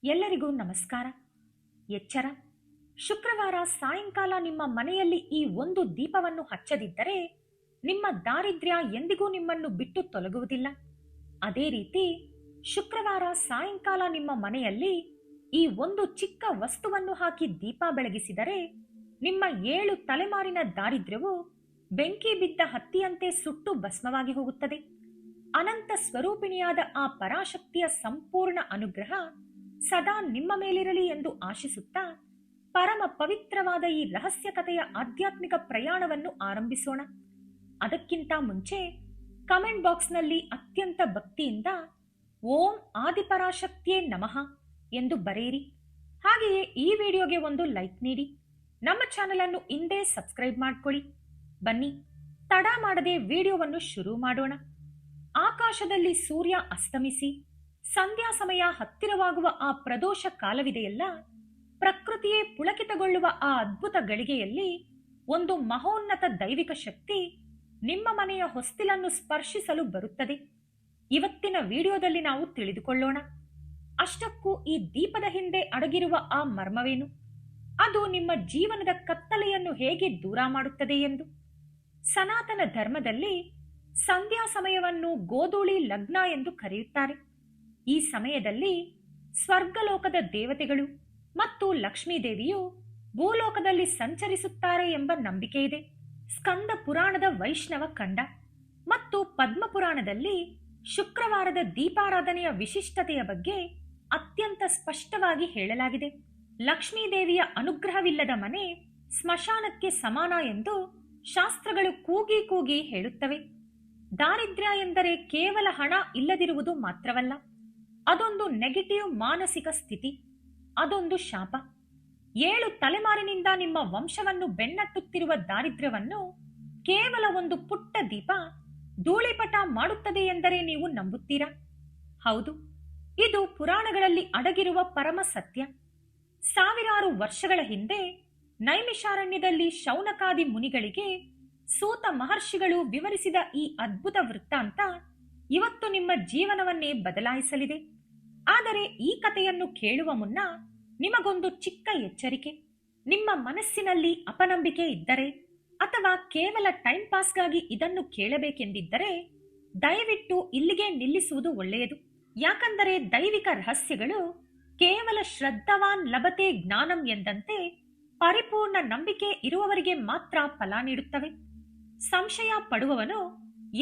ಎಲ್ಲರಿಗೂ ನಮಸ್ಕಾರ. ಎಚ್ಚರ. ಶುಕ್ರವಾರ ಸಾಯಂಕಾಲ ನಿಮ್ಮ ಮನೆಯಲ್ಲಿ ಈ ಒಂದು ದೀಪವನ್ನು ಹಚ್ಚದಿದ್ದರೆ ನಿಮ್ಮ ದಾರಿದ್ರ್ಯ ಎಂದಿಗೂ ನಿಮ್ಮನ್ನು ಬಿಟ್ಟು ತೊಲಗುವುದಿಲ್ಲ. ಅದೇ ರೀತಿ ಶುಕ್ರವಾರ ಸಾಯಂಕಾಲ ನಿಮ್ಮ ಮನೆಯಲ್ಲಿ ಈ ಒಂದು ಚಿಕ್ಕ ವಸ್ತುವನ್ನು ಹಾಕಿ ದೀಪ ಬೆಳಗಿಸಿದರೆ ನಿಮ್ಮ 7 ತಲೆಮಾರಿನ ದಾರಿದ್ರ್ಯವು ಬೆಂಕಿ ಬಿದ್ದ ಹತ್ತಿಯಂತೆ ಸುಟ್ಟು ಭಸ್ಮವಾಗಿ ಹೋಗುತ್ತದೆ. ಅನಂತ ಸ್ವರೂಪಿಣಿಯಾದ ಆ ಪರಾಶಕ್ತಿಯ ಸಂಪೂರ್ಣ ಅನುಗ್ರಹ ಸದಾ ನಿಮ್ಮ ಮೇಲಿರಲಿ ಎಂದು ಆಶಿಸುತ್ತಾ ಪರಮ ಪವಿತ್ರವಾದ ಈ ರಹಸ್ಯ ಕಥೆಯ ಆಧ್ಯಾತ್ಮಿಕ ಪ್ರಯಾಣವನ್ನು ಆರಂಭಿಸೋಣ. ಅದಕ್ಕಿಂತ ಮುಂಚೆ ಕಮೆಂಟ್ ಬಾಕ್ಸ್ನಲ್ಲಿ ಅತ್ಯಂತ ಭಕ್ತಿಯಿಂದ ಓಂ ಆದಿಪರಾಶಕ್ತಿಯೇ ನಮಃ ಎಂದು ಬರೆಯಿರಿ. ಹಾಗೆಯೇ ಈ ವಿಡಿಯೋಗೆ ಒಂದು ಲೈಕ್ ನೀಡಿ. ನಮ್ಮ ಚಾನೆಲ್ ಅನ್ನು ಹಿಂದೆ ಸಬ್ಸ್ಕ್ರೈಬ್ ಮಾಡಿಕೊಳ್ಳಿ. ಬನ್ನಿ ತಡ ಮಾಡದೆ ವಿಡಿಯೋವನ್ನು ಶುರು ಮಾಡೋಣ. ಆಕಾಶದಲ್ಲಿ ಸೂರ್ಯ ಅಸ್ತಮಿಸಿ ಸಂಧ್ಯಾ ಸಮಯ ಹತ್ತಿರವಾಗುವ ಆ ಪ್ರದೋಷ ಕಾಲವಿದೆಯಲ್ಲ, ಪ್ರಕೃತಿಯೇ ಪುಳಕಿತಗೊಳ್ಳುವ ಆ ಅದ್ಭುತ ಗಳಿಗೆಯಲ್ಲಿ ಒಂದು ಮಹೋನ್ನತ ದೈವಿಕ ಶಕ್ತಿ ನಿಮ್ಮ ಮನೆಯ ಹೊಸ್ತಿಲನ್ನು ಸ್ಪರ್ಶಿಸಲು ಬರುತ್ತದೆ. ಇವತ್ತಿನ ವಿಡಿಯೋದಲ್ಲಿ ನಾವು ತಿಳಿದುಕೊಳ್ಳೋಣ. ಅಷ್ಟಕ್ಕೂ ಈ ದೀಪದ ಹಿಂದೆ ಅಡಗಿರುವ ಆ ಮರ್ಮವೇನು, ಅದು ನಿಮ್ಮ ಜೀವನದ ಕತ್ತಲೆಯನ್ನು ಹೇಗೆ ದೂರ ಮಾಡುತ್ತದೆ ಎಂದು. ಸನಾತನ ಧರ್ಮದಲ್ಲಿ ಸಂಧ್ಯಾ ಸಮಯವನ್ನು ಗೋಧೂಳಿ ಲಗ್ನ ಎಂದು ಕರೆಯುತ್ತಾರೆ. ಈ ಸಮಯದಲ್ಲಿ ಸ್ವರ್ಗಲೋಕದ ದೇವತೆಗಳು ಮತ್ತು ಲಕ್ಷ್ಮೀದೇವಿಯು ಭೂಲೋಕದಲ್ಲಿ ಸಂಚರಿಸುತ್ತಾರೆ ಎಂಬ ನಂಬಿಕೆ ಇದೆ. ಸ್ಕಂದ ಪುರಾಣದ ವೈಷ್ಣವ ಖಂಡ ಮತ್ತು ಪದ್ಮ ಪುರಾಣದಲ್ಲಿ ಶುಕ್ರವಾರದ ದೀಪಾರಾಧನೆಯ ವಿಶಿಷ್ಟತೆಯ ಬಗ್ಗೆ ಅತ್ಯಂತ ಸ್ಪಷ್ಟವಾಗಿ ಹೇಳಲಾಗಿದೆ. ಲಕ್ಷ್ಮೀದೇವಿಯ ಅನುಗ್ರಹವಿಲ್ಲದ ಮನೆ ಸ್ಮಶಾನಕ್ಕೆ ಸಮಾನ ಎಂದು ಶಾಸ್ತ್ರಗಳು ಕೂಗಿ ಕೂಗಿ ಹೇಳುತ್ತವೆ. ದಾರಿದ್ರ್ಯ ಎಂದರೆ ಕೇವಲ ಹಣ ಇಲ್ಲದಿರುವುದು ಮಾತ್ರವಲ್ಲ, ಅದೊಂದು ನೆಗೆಟಿವ್ ಮಾನಸಿಕ ಸ್ಥಿತಿ, ಅದೊಂದು ಶಾಪ. 7 ತಲೆಮಾರಿನಿಂದ ನಿಮ್ಮ ವಂಶವನ್ನು ಬೆನ್ನಟ್ಟುತ್ತಿರುವ ದಾರಿದ್ರ್ಯವನ್ನು ಕೇವಲ ಒಂದು ಪುಟ್ಟ ದೀಪ ಧೂಳಿಪಟ ಮಾಡುತ್ತದೆ ಎಂದರೆ ನೀವು ನಂಬುತ್ತೀರಾ? ಹೌದು, ಇದು ಪುರಾಣಗಳಲ್ಲಿ ಅಡಗಿರುವ ಪರಮ ಸತ್ಯ. ಸಾವಿರಾರು ವರ್ಷಗಳ ಹಿಂದೆ ನೈಮಿಷಾರಣ್ಯದಲ್ಲಿ ಶೌನಕಾದಿ ಮುನಿಗಳಿಗೆ ಸೂತ ಮಹರ್ಷಿಗಳು ವಿವರಿಸಿದ ಈ ಅದ್ಭುತ ವೃತ್ತಾಂತ ಇವತ್ತು ನಿಮ್ಮ ಜೀವನವನ್ನೇ ಬದಲಾಯಿಸಲಿದೆ. ಆದರೆ ಈ ಕಥೆಯನ್ನು ಕೇಳುವ ಮುನ್ನ ನಿಮಗೊಂದು ಚಿಕ್ಕ ಎಚ್ಚರಿಕೆ. ನಿಮ್ಮ ಮನಸ್ಸಿನಲ್ಲಿ ಅಪನಂಬಿಕೆ ಇದ್ದರೆ ಅಥವಾ ಕೇವಲ ಟೈಮ್ ಪಾಸ್ಗಾಗಿ ಇದನ್ನು ಕೇಳಬೇಕೆಂದಿದ್ದರೆ ದಯವಿಟ್ಟು ಇಲ್ಲಿಗೆ ನಿಲ್ಲಿಸುವುದು ಒಳ್ಳೆಯದು. ಯಾಕಂದರೆ ದೈವಿಕ ರಹಸ್ಯಗಳು ಕೇವಲ ಶ್ರದ್ಧಾವಾನ್ ಲಭತೆ ಜ್ಞಾನಂ ಎಂದಂತೆ ಪರಿಪೂರ್ಣ ನಂಬಿಕೆ ಇರುವವರಿಗೆ ಮಾತ್ರ ಫಲ ನೀಡುತ್ತವೆ. ಸಂಶಯ ಪಡುವವನು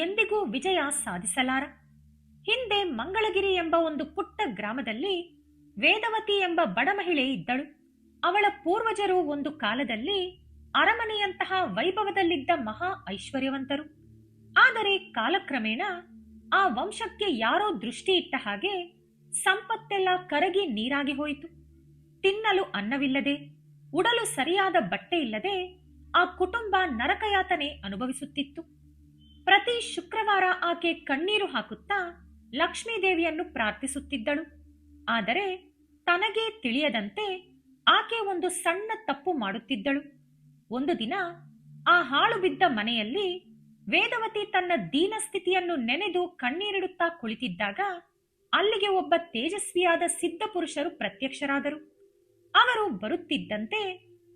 ಎಂದಿಗೂ ವಿಜಯ ಸಾಧಿಸಲಾರ. ಹಿಂದೆ ಮಂಗಳಗಿರಿ ಎಂಬ ಒಂದು ಪುಟ್ಟ ಗ್ರಾಮದಲ್ಲಿ ವೇದವತಿ ಎಂಬ ಬಡ ಮಹಿಳೆ ಇದ್ದಳು. ಅವಳ ಪೂರ್ವಜರು ಒಂದು ಕಾಲದಲ್ಲಿ ಅರಮನೆಯಂತಹ ವೈಭವದಲ್ಲಿದ್ದ ಮಹಾ ಐಶ್ವರ್ಯವಂತರು. ಆದರೆ ಕಾಲಕ್ರಮೇಣ ಆ ವಂಶಕ್ಕೆ ಯಾರೋ ದೃಷ್ಟಿ ಇಟ್ಟ ಹಾಗೆ ಸಂಪತ್ತೆಲ್ಲ ಕರಗಿ ನೀರಾಗಿ ಹೋಯಿತು. ತಿನ್ನಲು ಅನ್ನವಿಲ್ಲದೆ, ಉಡಲು ಸರಿಯಾದ ಬಟ್ಟೆ ಇಲ್ಲದೆ ಆ ಕುಟುಂಬ ನರಕಯಾತನೆ ಅನುಭವಿಸುತ್ತಿತ್ತು. ಪ್ರತಿ ಶುಕ್ರವಾರ ಆಕೆ ಕಣ್ಣೀರು ಹಾಕುತ್ತಾ ಲಕ್ಷ್ಮೀದೇವಿಯನ್ನು ಪ್ರಾರ್ಥಿಸುತ್ತಿದ್ದಳು. ಆದರೆ ತನಗೇ ತಿಳಿಯದಂತೆ ಆಕೆ ಒಂದು ಸಣ್ಣ ತಪ್ಪು ಮಾಡುತ್ತಿದ್ದಳು. ಒಂದು ದಿನ ಆ ಹಾಳು ಬಿದ್ದ ಮನೆಯಲ್ಲಿ ವೇದವತಿ ತನ್ನ ದೀನಸ್ಥಿತಿಯನ್ನು ನೆನೆದು ಕಣ್ಣೀರಿಡುತ್ತಾ ಕುಳಿತಿದ್ದಾಗ ಅಲ್ಲಿಗೆ ಒಬ್ಬ ತೇಜಸ್ವಿಯಾದ ಸಿದ್ಧ ಪುರುಷರು ಪ್ರತ್ಯಕ್ಷರಾದರು. ಅವರು ಬರುತ್ತಿದ್ದಂತೆ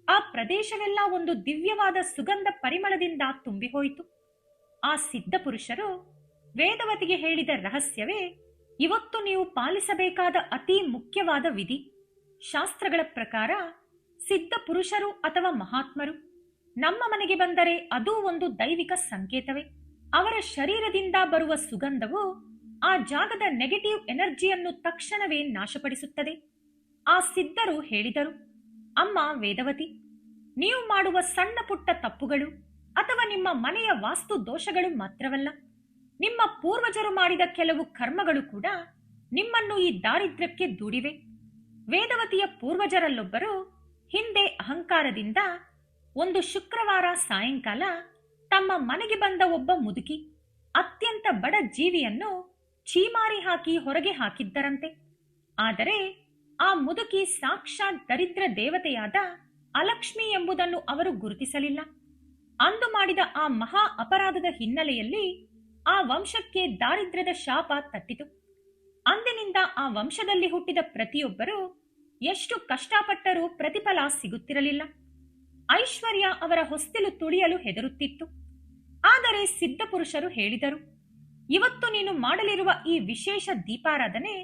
ಆ ಪ್ರದೇಶವೆಲ್ಲ ಒಂದು ದಿವ್ಯವಾದ ಸುಗಂಧ ಪರಿಮಳದಿಂದ ತುಂಬಿಹೋಯಿತು. ಆ ಸಿದ್ಧ ಪುರುಷರು ವೇದವತಿಗೆ ಹೇಳಿದ ರಹಸ್ಯವೇ ಇವತ್ತು ನೀವು ಪಾಲಿಸಬೇಕಾದ ಅತಿ ಮುಖ್ಯವಾದ ವಿಧಿ. ಶಾಸ್ತ್ರಗಳ ಪ್ರಕಾರ ಸಿದ್ಧ ಪುರುಷರು ಅಥವಾ ಮಹಾತ್ಮರು ನಮ್ಮ ಮನೆಗೆ ಬಂದರೆ ಅದು ಒಂದು ದೈವಿಕ ಸಂಕೇತವೇ. ಅವರ ಶರೀರದಿಂದ ಬರುವ ಸುಗಂಧವು ಆ ಜಾಗದ ನೆಗೆಟಿವ್ ಎನರ್ಜಿಯನ್ನು ತಕ್ಷಣವೇ ನಾಶಪಡಿಸುತ್ತದೆ. ಆ ಸಿದ್ಧರು ಹೇಳಿದರು, ಅಮ್ಮ ವೇದವತಿ, ನೀವು ಮಾಡುವ ಸಣ್ಣ ಪುಟ್ಟ ತಪ್ಪುಗಳು ಅಥವಾ ನಿಮ್ಮ ಮನೆಯ ವಾಸ್ತು ದೋಷಗಳು ಮಾತ್ರವಲ್ಲ, ನಿಮ್ಮ ಪೂರ್ವಜರು ಮಾಡಿದ ಕೆಲವು ಕರ್ಮಗಳು ಕೂಡ ನಿಮ್ಮನ್ನು ಈ ದಾರಿದ್ರ್ಯಕ್ಕೆ ದೂಡಿವೆ. ವೇದವತಿಯ ಪೂರ್ವಜರಲ್ಲೊಬ್ಬರು ಹಿಂದೆ ಅಹಂಕಾರದಿಂದ ಒಂದು ಶುಕ್ರವಾರ ಸಾಯಂಕಾಲ ತಮ್ಮ ಮನೆಗೆ ಬಂದ ಒಬ್ಬ ಮುದುಕಿ, ಅತ್ಯಂತ ಬಡ ಜೀವಿಯನ್ನು ಚೀಮಾರಿ ಹಾಕಿ ಹೊರಗೆ ಹಾಕಿದ್ದರಂತೆ. ಆದರೆ ಆ ಮುದುಕಿ ಸಾಕ್ಷಾತ್ ದರಿದ್ರ ದೇವತೆಯಾದ ಅಲಕ್ಷ್ಮಿ ಎಂಬುದನ್ನು ಅವರು ಗುರುತಿಸಲಿಲ್ಲ. ಅಂದು ಮಾಡಿದ ಆ ಮಹಾ ಅಪರಾಧದ ಹಿನ್ನೆಲೆಯಲ್ಲಿ ಆ ವಂಶಕ್ಕೆ ದಾರಿದ್ರ್ಯದ ಶಾಪ ತಟ್ಟಿತು. ಅಂದಿನಿಂದ ಆ ವಂಶದಲ್ಲಿ ಹುಟ್ಟಿದ ಪ್ರತಿಯೊಬ್ಬರೂ ಎಷ್ಟು ಕಷ್ಟಪಟ್ಟರೂ ಪ್ರತಿಫಲ ಸಿಗುತ್ತಿರಲಿಲ್ಲ. ಐಶ್ವರ್ಯ ಅವರ ಹೊಸ್ತಿಲು ತುಳಿಯಲು ಹೆದರುತ್ತಿತ್ತು. ಆದರೆ ಸಿದ್ಧಪುರುಷರು ಹೇಳಿದರು, ಇವತ್ತು ನೀನು ಮಾಡಲಿರುವ ಈ ವಿಶೇಷ ದೀಪಾರಾಧನೆ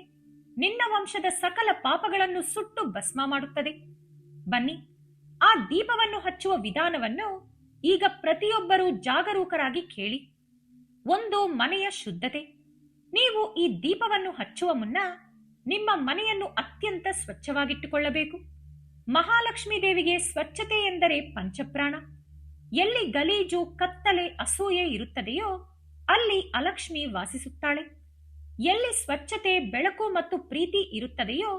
ನಿನ್ನ ವಂಶದ ಸಕಲ ಪಾಪಗಳನ್ನು ಸುಟ್ಟು ಭಸ್ಮ ಮಾಡುತ್ತದೆ. ಬನ್ನಿ, ಆ ದೀಪವನ್ನು ಹಚ್ಚುವ ವಿಧಾನವನ್ನು ಈಗ ಪ್ರತಿಯೊಬ್ಬರೂ ಜಾಗರೂಕರಾಗಿ ಕೇಳಿ. ಒಂದು, ಮನೆಯ ಶುದ್ಧತೆ. ನೀವು ಈ ದೀಪವನ್ನು ಹಚ್ಚುವ ಮುನ್ನ ನಿಮ್ಮ ಮನೆಯನ್ನು ಅತ್ಯಂತ ಸ್ವಚ್ಛವಾಗಿಟ್ಟುಕೊಳ್ಳಬೇಕು. ಮಹಾಲಕ್ಷ್ಮೀ ದೇವಿಗೆ ಸ್ವಚ್ಛತೆ ಎಂದರೆ ಪಂಚಪ್ರಾಣ. ಎಲ್ಲಿ ಗಲೀಜು, ಕತ್ತಲೆ, ಅಸೂಯೆ ಇರುತ್ತದೆಯೋ ಅಲ್ಲಿ ಅಲಕ್ಷ್ಮಿ ವಾಸಿಸುತ್ತಾಳೆ. ಎಲ್ಲಿ ಸ್ವಚ್ಛತೆ, ಬೆಳಕು ಮತ್ತು ಪ್ರೀತಿ ಇರುತ್ತದೆಯೋ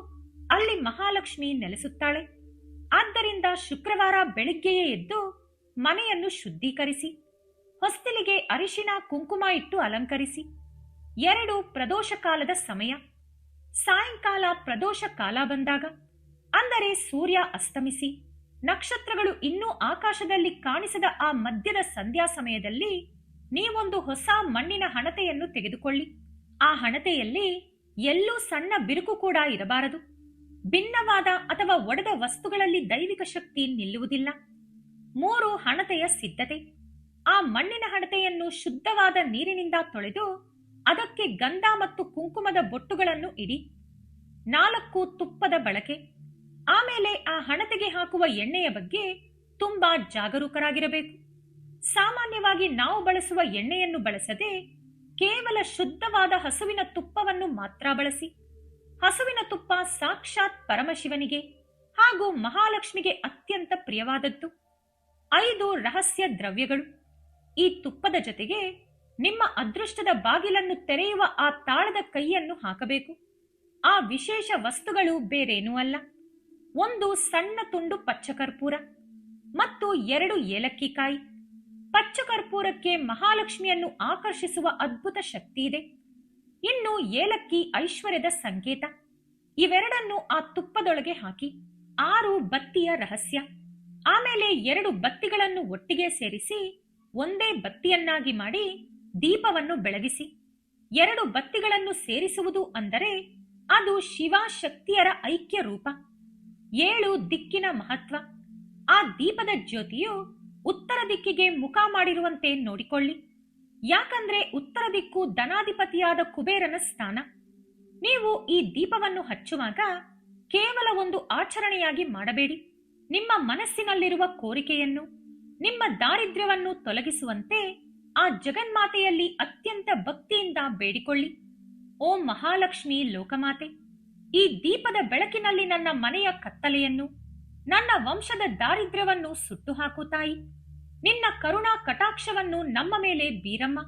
ಅಲ್ಲಿ ಮಹಾಲಕ್ಷ್ಮಿ ನೆಲೆಸುತ್ತಾಳೆ. ಆದ್ದರಿಂದ ಶುಕ್ರವಾರ ಬೆಳಿಗ್ಗೆಯೇ ಎದ್ದು ಮನೆಯನ್ನು ಶುದ್ಧೀಕರಿಸಿ, ಹೊಸ್ತಿಲಿಗೆ ಅರಿಶಿನ ಕುಂಕುಮ ಇಟ್ಟು ಅಲಂಕರಿಸಿ. 2, ಪ್ರದೋಷ ಕಾಲದ ಸಮಯ. ಸಾಯಂಕಾಲ ಪ್ರದೋಷ ಕಾಲ ಬಂದಾಗ, ಅಂದರೆ ಸೂರ್ಯ ಅಸ್ತಮಿಸಿ ನಕ್ಷತ್ರಗಳು ಇನ್ನೂ ಆಕಾಶದಲ್ಲಿ ಕಾಣಿಸದ ಆ ಮಧ್ಯದ ಸಂಧ್ಯಾ ಸಮಯದಲ್ಲಿ ನೀವೊಂದು ಹೊಸ ಮಣ್ಣಿನ ಹಣತೆಯನ್ನು ತೆಗೆದುಕೊಳ್ಳಿ. ಆ ಹಣತೆಯಲ್ಲಿ ಎಲ್ಲೂ ಸಣ್ಣ ಬಿರುಕು ಕೂಡ ಇರಬಾರದು. ಭಿನ್ನವಾದ ಅಥವಾ ಒಡೆದ ವಸ್ತುಗಳಲ್ಲಿ ದೈವಿಕ ಶಕ್ತಿ ನಿಲ್ಲುವುದಿಲ್ಲ. 3, ಹಣತೆಯ ಸಿದ್ಧತೆ. ಆ ಮಣ್ಣಿನ ಹಣತೆಯನ್ನು ಶುದ್ಧವಾದ ನೀರಿನಿಂದ ತೊಳೆದು ಅದಕ್ಕೆ ಗಂಧ ಮತ್ತು ಕುಂಕುಮದ ಬೊಟ್ಟುಗಳನ್ನು ಇಡಿ. 4, ತುಪ್ಪದ ಬಳಕೆ. ಆಮೇಲೆ ಆ ಹಣತೆಗೆ ಹಾಕುವ ಎಣ್ಣೆಯ ಬಗ್ಗೆ ತುಂಬಾ ಜಾಗರೂಕರಾಗಿರಬೇಕು. ಸಾಮಾನ್ಯವಾಗಿ ನಾವು ಬಳಸುವ ಎಣ್ಣೆಯನ್ನು ಬಳಸದೆ ಕೇವಲ ಶುದ್ಧವಾದ ಹಸುವಿನ ತುಪ್ಪವನ್ನು ಮಾತ್ರ ಬಳಸಿ. ಹಸುವಿನ ತುಪ್ಪ ಸಾಕ್ಷಾತ್ ಪರಮಶಿವನಿಗೆ ಹಾಗೂ ಮಹಾಲಕ್ಷ್ಮಿಗೆ ಅತ್ಯಂತ ಪ್ರಿಯವಾದದ್ದು. 5, ರಹಸ್ಯ ದ್ರವ್ಯಗಳು. ಈ ತುಪ್ಪದ ಜೊತೆಗೆ ನಿಮ್ಮ ಅದೃಷ್ಟದ ಬಾಗಿಲನ್ನು ತೆರೆಯುವ ಆ ತಾಳದ ಕೈಯನ್ನು ಹಾಕಬೇಕು. ಆ ವಿಶೇಷ ವಸ್ತುಗಳು ಬೇರೇನೂ ಅಲ್ಲ. 1 ಸಣ್ಣ ತುಂಡು ಪಚ್ಚಕರ್ಪೂರ ಮತ್ತು 2 ಏಲಕ್ಕಿಕಾಯಿ. ಪಚ್ಚಕರ್ಪೂರಕ್ಕೆ ಮಹಾಲಕ್ಷ್ಮಿಯನ್ನು ಆಕರ್ಷಿಸುವ ಅದ್ಭುತ ಶಕ್ತಿ ಇದೆ. ಇನ್ನು ಏಲಕ್ಕಿ ಐಶ್ವರ್ಯದ ಸಂಕೇತ. ಇವೆರಡನ್ನು ಆ ತುಪ್ಪದೊಳಗೆ ಹಾಕಿ. 6, ಬತ್ತಿಯ ರಹಸ್ಯ. ಆಮೇಲೆ 2 ಬತ್ತಿಗಳನ್ನು ಒಟ್ಟಿಗೆ ಸೇರಿಸಿ ಒಂದೇ ಬತ್ತಿಯನ್ನಾಗಿ ಮಾಡಿ ದೀಪವನ್ನು ಬೆಳಗಿಸಿ. 2 ಬತ್ತಿಗಳನ್ನು ಸೇರಿಸುವುದು ಅಂದರೆ ಅದು ಶಿವ ಶಕ್ತಿಯರ ಐಕ್ಯ ರೂಪ. 7, ದಿಕ್ಕಿನ ಮಹತ್ವ. ಆ ದೀಪದ ಜ್ಯೋತಿಯು ಉತ್ತರ ದಿಕ್ಕಿಗೆ ಮುಖ ಮಾಡಿರುವಂತೆ ನೋಡಿಕೊಳ್ಳಿ. ಯಾಕಂದ್ರೆ ಉತ್ತರ ದಿಕ್ಕು ಧನಾಧಿಪತಿಯಾದ ಕುಬೇರನ ಸ್ಥಾನ. ನೀವು ಈ ದೀಪವನ್ನು ಹಚ್ಚುವಾಗ ಕೇವಲ ಒಂದು ಆಚರಣೆಯಾಗಿ ಮಾಡಬೇಡಿ. ನಿಮ್ಮ ಮನಸ್ಸಿನಲ್ಲಿರುವ ಕೋರಿಕೆಯನ್ನು, ನಿಮ್ಮ ದಾರಿದ್ರ್ಯವನ್ನು ತೊಲಗಿಸುವಂತೆ ಆ ಜಗನ್ಮಾತೆಯಲ್ಲಿ ಅತ್ಯಂತ ಭಕ್ತಿಯಿಂದ ಬೇಡಿಕೊಳ್ಳಿ. ಓ ಮಹಾಲಕ್ಷ್ಮಿ ಲೋಕಮಾತೆ, ಈ ದೀಪದ ಬೆಳಕಿನಲ್ಲಿ ನನ್ನ ಮನೆಯ ಕತ್ತಲೆಯನ್ನು, ನನ್ನ ವಂಶದ ದಾರಿದ್ರ್ಯವನ್ನು ಸುಟ್ಟು ಹಾಕು ತಾಯಿ. ನಿನ್ನ ಕರುಣಾ ಕಟಾಕ್ಷವನ್ನು ನಮ್ಮ ಮೇಲೆ ಬೀರಮ್ಮ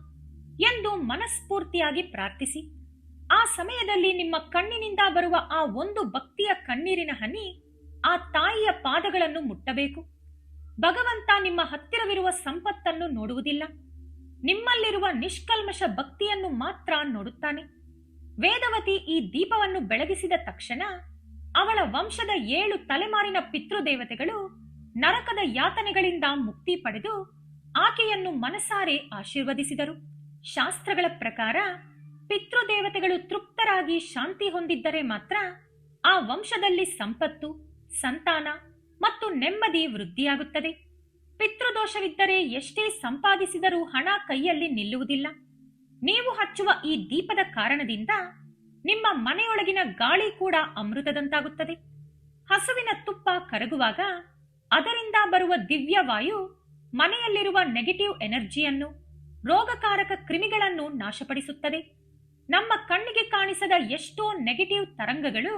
ಎಂದು ಮನಸ್ಫೂರ್ತಿಯಾಗಿ ಪ್ರಾರ್ಥಿಸಿ. ಆ ಸಮಯದಲ್ಲಿ ನಿಮ್ಮ ಕಣ್ಣಿನಿಂದ ಬರುವ ಆ ಒಂದು ಭಕ್ತಿಯ ಕಣ್ಣೀರಿನ ಹನಿ ಆ ತಾಯಿಯ ಪಾದಗಳನ್ನು ಮುಟ್ಟಬೇಕು. ಭಗವಂತ ನಿಮ್ಮ ಹತ್ತಿರವಿರುವ ಸಂಪತ್ತನ್ನು ನೋಡುವುದಿಲ್ಲ, ನಿಮ್ಮಲ್ಲಿರುವ ನಿಷ್ಕಲ್ಮಶ ಭಕ್ತಿಯನ್ನು ಮಾತ್ರ ನೋಡುತ್ತಾನೆ. ವೇದವತಿ ಈ ದೀಪವನ್ನು ಬೆಳಗಿಸಿದ ತಕ್ಷಣ ಅವಳ ವಂಶದ 7 ತಲೆಮಾರಿನ ಪಿತೃದೇವತೆಗಳು ನರಕದ ಯಾತನೆಗಳಿಂದ ಮುಕ್ತಿ ಪಡೆದು ಆಕೆಯನ್ನು ಮನಸಾರೆ ಆಶೀರ್ವದಿಸಿದರು. ಶಾಸ್ತ್ರಗಳ ಪ್ರಕಾರ ಪಿತೃದೇವತೆಗಳು ತೃಪ್ತರಾಗಿ ಶಾಂತಿ ಹೊಂದಿದ್ದರೆ ಮಾತ್ರ ಆ ವಂಶದಲ್ಲಿ ಸಂಪತ್ತು, ಸಂತಾನ ಮತ್ತು ನೆಮ್ಮದಿ ವೃದ್ಧಿಯಾಗುತ್ತದೆ. ಪಿತೃದೋಷವಿದ್ದರೆ ಎಷ್ಟೇ ಸಂಪಾದಿಸಿದರೂ ಹಣ ಕೈಯಲ್ಲಿ ನಿಲ್ಲುವುದಿಲ್ಲ. ನೀವು ಹಚ್ಚುವ ಈ ದೀಪದ ಕಾರಣದಿಂದ ನಿಮ್ಮ ಮನೆಯೊಳಗಿನ ಗಾಳಿ ಕೂಡ ಅಮೃತದಂತಾಗುತ್ತದೆ. ಹಸುವಿನ ತುಪ್ಪ ಕರಗುವಾಗ ಅದರಿಂದ ಬರುವ ದಿವ್ಯವಾಯು ಮನೆಯಲ್ಲಿರುವ ನೆಗೆಟಿವ್ ಎನರ್ಜಿಯನ್ನು, ರೋಗಕಾರಕ ಕ್ರಿಮಿಗಳನ್ನು ನಾಶಪಡಿಸುತ್ತದೆ. ನಮ್ಮ ಕಣ್ಣಿಗೆ ಕಾಣಿಸದ ಎಷ್ಟೋ ನೆಗೆಟಿವ್ ತರಂಗಗಳು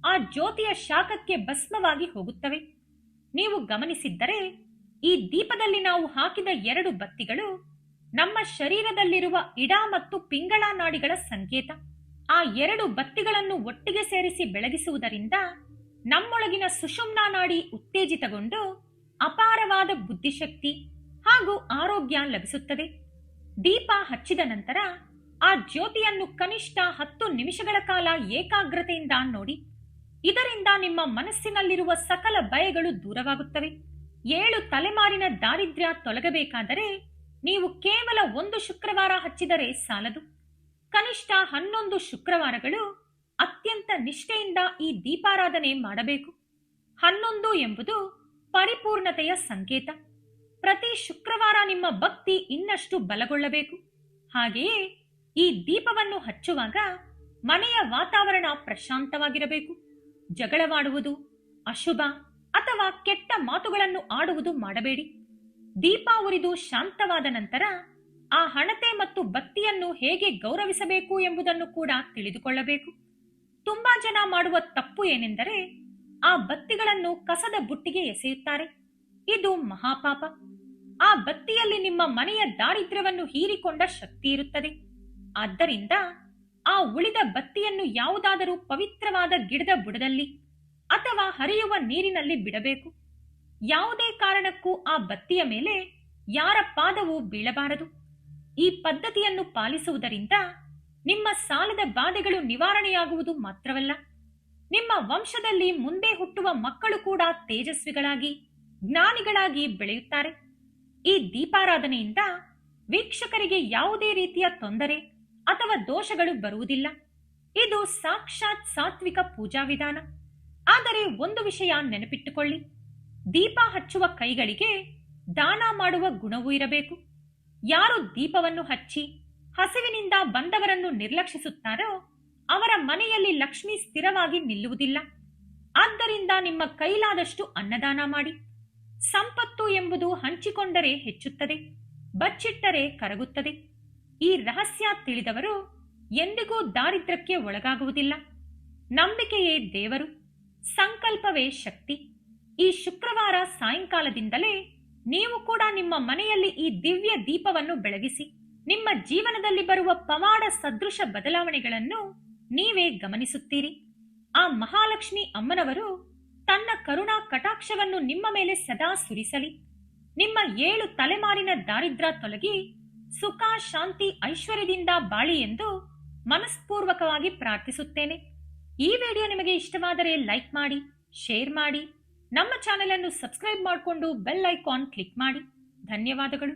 ಆ ಜ್ಯೋತಿಯ ಶಾಖಕ್ಕೆ ಭಸ್ಮವಾಗಿ ಹೋಗುತ್ತವೆ. ನೀವು ಗಮನಿಸಿದ್ದರೆ ಈ ದೀಪದಲ್ಲಿ ನಾವು ಹಾಕಿದ 2 ಬತ್ತಿಗಳು ನಮ್ಮ ಶರೀರದಲ್ಲಿರುವ ಇಡ ಮತ್ತು ಪಿಂಗಳ ನಾಡಿಗಳ ಸಂಕೇತ. ಆ 2 ಬತ್ತಿಗಳನ್ನು ಒಟ್ಟಿಗೆ ಸೇರಿಸಿ ಬೆಳಗಿಸುವುದರಿಂದ ನಮ್ಮೊಳಗಿನ ಸುಷುಮ್ನಾ ನಾಡಿ ಉತ್ತೇಜಿತಗೊಂಡು ಅಪಾರವಾದ ಬುದ್ಧಿಶಕ್ತಿ ಹಾಗೂ ಆರೋಗ್ಯ ಲಭಿಸುತ್ತದೆ. ದೀಪ ಹಚ್ಚಿದ ನಂತರ ಆ ಜ್ಯೋತಿಯನ್ನು ಕನಿಷ್ಠ 10 ನಿಮಿಷಗಳ ಕಾಲ ಏಕಾಗ್ರತೆಯಿಂದ ನೋಡಿ. ಇದರಿಂದ ನಿಮ್ಮ ಮನಸ್ಸಿನಲ್ಲಿರುವ ಸಕಲ ಭಯಗಳು ದೂರವಾಗುತ್ತವೆ. 7 ತಲೆಮಾರಿನ ದಾರಿದ್ರ್ಯ ತೊಲಗಬೇಕಾದರೆ ನೀವು ಕೇವಲ 1 ಶುಕ್ರವಾರ ಹಚ್ಚಿದರೆ ಸಾಲದು. ಕನಿಷ್ಠ 11 ಶುಕ್ರವಾರಗಳು ಅತ್ಯಂತ ನಿಷ್ಠೆಯಿಂದ ಈ ದೀಪಾರಾಧನೆ ಮಾಡಬೇಕು. 11 ಎಂಬುದು ಪರಿಪೂರ್ಣತೆಯ ಸಂಕೇತ. ಪ್ರತಿ ಶುಕ್ರವಾರ ನಿಮ್ಮ ಭಕ್ತಿ ಇನ್ನಷ್ಟು ಬಲಗೊಳ್ಳಬೇಕು. ಹಾಗೆಯೇ ಈ ದೀಪವನ್ನು ಹಚ್ಚುವಾಗ ಮನೆಯ ವಾತಾವರಣ ಪ್ರಶಾಂತವಾಗಿರಬೇಕು. ಜಗಳವಾಡುವುದು, ಅಶುಭ ಅಥವಾ ಕೆಟ್ಟ ಮಾತುಗಳನ್ನು ಆಡುವುದು ಮಾಡಬೇಡಿ. ದೀಪ ಉರಿದು ಶಾಂತವಾದ ನಂತರ ಆ ಹಣತೆ ಮತ್ತು ಬತ್ತಿಯನ್ನು ಹೇಗೆ ಗೌರವಿಸಬೇಕು ಎಂಬುದನ್ನು ಕೂಡ ತಿಳಿದುಕೊಳ್ಳಬೇಕು. ತುಂಬಾ ಜನ ಮಾಡುವ ತಪ್ಪು ಏನೆಂದರೆ ಆ ಬತ್ತಿಗಳನ್ನು ಕಸದ ಬುಟ್ಟಿಗೆ ಎಸೆಯುತ್ತಾರೆ. ಇದು ಮಹಾಪಾಪ. ಆ ಬತ್ತಿಯಲ್ಲಿ ನಿಮ್ಮ ಮನೆಯ ದಾರಿದ್ರ್ಯವನ್ನು ಹೀರಿಕೊಂಡ ಶಕ್ತಿ ಇರುತ್ತದೆ. ಆದ್ದರಿಂದ ಆ ಉಳಿದ ಬತ್ತಿಯನ್ನು ಯಾವುದಾದರೂ ಪವಿತ್ರವಾದ ಗಿಡದ ಬುಡದಲ್ಲಿ ಅಥವಾ ಹರಿಯುವ ನೀರಿನಲ್ಲಿ ಬಿಡಬೇಕು. ಯಾವುದೇ ಕಾರಣಕ್ಕೂ ಆ ಬತ್ತಿಯ ಮೇಲೆ ಯಾರ ಪಾದವೂ ಬೀಳಬಾರದು. ಈ ಪದ್ಧತಿಯನ್ನು ಪಾಲಿಸುವುದರಿಂದ ನಿಮ್ಮ ಸಾಲದ ಬಾಧೆಗಳು ನಿವಾರಣೆಯಾಗುವುದು ಮಾತ್ರವಲ್ಲ, ನಿಮ್ಮ ವಂಶದಲ್ಲಿ ಮುಂದೆ ಹುಟ್ಟುವ ಮಕ್ಕಳು ಕೂಡ ತೇಜಸ್ವಿಗಳಾಗಿ ಜ್ಞಾನಿಗಳಾಗಿ ಬೆಳೆಯುತ್ತಾರೆ. ಈ ದೀಪಾರಾಧನೆಯಿಂದ ವೀಕ್ಷಕರಿಗೆ ಯಾವುದೇ ರೀತಿಯ ತೊಂದರೆ ಅಥವಾ ದೋಷಗಳು ಬರುವುದಿಲ್ಲ. ಇದು ಸಾಕ್ಷಾತ್ ಸಾತ್ವಿಕ ಪೂಜಾ ವಿಧಾನ. ಆದರೆ ಒಂದು ವಿಷಯ ನೆನಪಿಟ್ಟುಕೊಳ್ಳಿ, ದೀಪ ಹಚ್ಚುವ ಕೈಗಳಿಗೆ ದಾನ ಮಾಡುವ ಗುಣವೂ ಇರಬೇಕು. ಯಾರು ದೀಪವನ್ನು ಹಚ್ಚಿ ಹಸಿವಿನಿಂದ ಬಂದವರನ್ನು ನಿರ್ಲಕ್ಷಿಸುತ್ತಾರೋ ಅವರ ಮನೆಯಲ್ಲಿ ಲಕ್ಷ್ಮಿ ಸ್ಥಿರವಾಗಿ ನಿಲ್ಲುವುದಿಲ್ಲ. ಆದ್ದರಿಂದ ನಿಮ್ಮ ಕೈಲಾದಷ್ಟು ಅನ್ನದಾನ ಮಾಡಿ. ಸಂಪತ್ತು ಎಂಬುದು ಹಂಚಿಕೊಂಡರೆ ಹೆಚ್ಚುತ್ತದೆ, ಬಚ್ಚಿಟ್ಟರೆ ಕರಗುತ್ತದೆ. ಈ ರಹಸ್ಯ ತಿಳಿದವರು ಎಂದಿಗೂ ದಾರಿದ್ರ್ಯಕ್ಕೆ ಒಳಗಾಗುವುದಿಲ್ಲ. ನಂಬಿಕೆಯೇ ದೇವರು, ಸಂಕಲ್ಪವೇ ಶಕ್ತಿ. ಈ ಶುಕ್ರವಾರ ಸಾಯಂಕಾಲದಿಂದಲೇ ನೀವು ಕೂಡ ನಿಮ್ಮ ಮನೆಯಲ್ಲಿ ಈ ದಿವ್ಯ ದೀಪವನ್ನು ಬೆಳಗಿಸಿ ನಿಮ್ಮ ಜೀವನದಲ್ಲಿ ಬರುವ ಪವಾಡ ಸದೃಶ ಬದಲಾವಣೆಗಳನ್ನು ನೀವೇ ಗಮನಿಸುತ್ತೀರಿ. ಆ ಮಹಾಲಕ್ಷ್ಮಿ ಅಮ್ಮನವರು ತನ್ನ ಕರುಣಾ ಕಟಾಕ್ಷವನ್ನು ನಿಮ್ಮ ಮೇಲೆ ಸದಾ ಸುರಿಸಲಿ. ನಿಮ್ಮ 7 ತಲೆಮಾರಿನ ದಾರಿದ್ರ್ಯ ತೊಲಗಿ ಸುಖ, ಶಾಂತಿ, ಐಶ್ವರ್ಯದಿಂದ ಬಾಳಿ ಎಂದು ಮನಸ್ಪೂರ್ವಕವಾಗಿ ಪ್ರಾರ್ಥಿಸುತ್ತೇನೆ. ಈ ವಿಡಿಯೋ ನಿಮಗೆ ಇಷ್ಟವಾದರೆ ಲೈಕ್ ಮಾಡಿ, ಶೇರ್ ಮಾಡಿ, ನಮ್ಮ ಚಾನೆಲ್ ಅನ್ನು ಸಬ್ಸ್ಕ್ರೈಬ್ ಮಾಡಿಕೊಂಡು ಬೆಲ್ ಐಕಾನ್ ಕ್ಲಿಕ್ ಮಾಡಿ. ಧನ್ಯವಾದಗಳು.